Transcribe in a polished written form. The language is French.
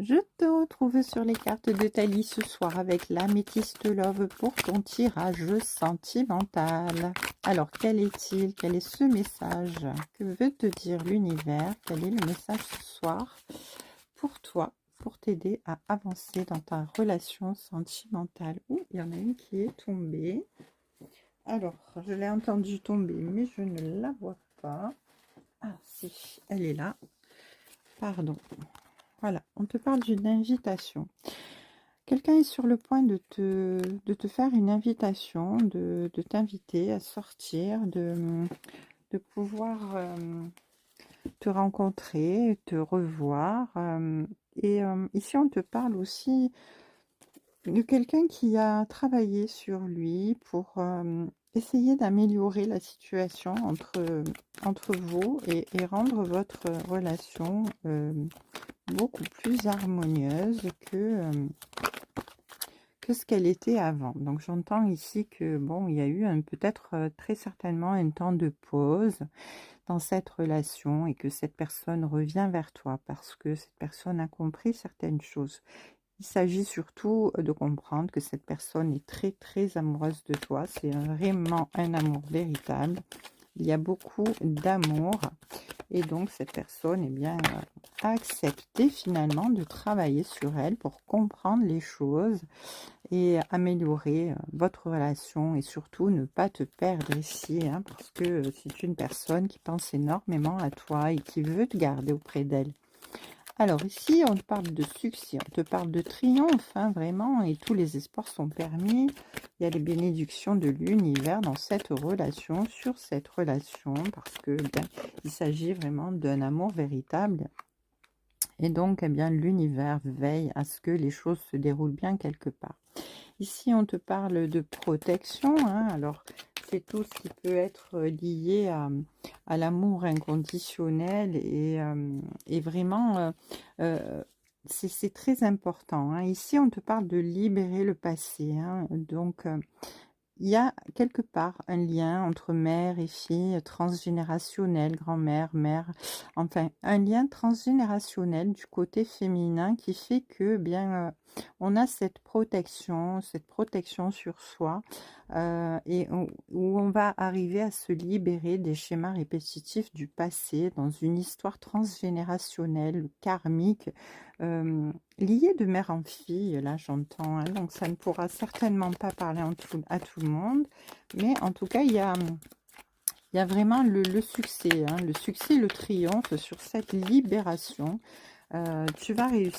Je te retrouve sur les cartes de Thalie ce soir avec l'améthyste love pour ton tirage sentimental. Alors, quel est-il? Quel est ce message? Que veut te dire l'univers? Quel est le message ce soir pour toi, pour t'aider à avancer dans ta relation sentimentale? Ouh, il y en a une qui est tombée. Alors, je l'ai entendue tomber, mais je ne la vois pas. Ah, si, elle est là. Pardon. Voilà, on te parle d'une invitation. Quelqu'un est sur le point de te faire une invitation, de t'inviter à sortir, de pouvoir te rencontrer, te revoir. Ici, on te parle aussi de quelqu'un qui a travaillé sur lui pour essayer d'améliorer la situation entre vous et rendre votre relation beaucoup plus harmonieuse que ce qu'elle était avant. Donc j'entends ici que bon, il y a eu peut-être très certainement un temps de pause dans cette relation et que cette personne revient vers toi parce que cette personne a compris certaines choses. Il s'agit surtout de comprendre que cette personne est très très amoureuse de toi. C'est vraiment un amour véritable. Il y a beaucoup d'amour et donc cette personne a accepté finalement de travailler sur elle pour comprendre les choses et améliorer votre relation et surtout ne pas te perdre ici parce que c'est une personne qui pense énormément à toi et qui veut te garder auprès d'elle. Alors ici, on te parle de succès, on te parle de triomphe, vraiment, et tous les espoirs sont permis. Il y a les bénédictions de l'univers dans cette relation, sur cette relation, parce que il s'agit vraiment d'un amour véritable. Et donc, l'univers veille à ce que les choses se déroulent bien quelque part. Ici, on te parle de protection, alors c'est tout ce qui peut être lié à l'amour inconditionnel et vraiment, c'est très important. Ici, on te parle de libérer le passé, donc il y a quelque part un lien entre mère et fille transgénérationnel, grand-mère, mère, enfin un lien transgénérationnel du côté féminin qui fait que on a cette protection sur soi où on va arriver à se libérer des schémas répétitifs du passé dans une histoire transgénérationnelle, karmique, liée de mère en fille, là j'entends, donc ça ne pourra certainement pas parler à tout le monde, mais en tout cas il y a vraiment le succès, le succès, le triomphe sur cette libération. Tu vas réussir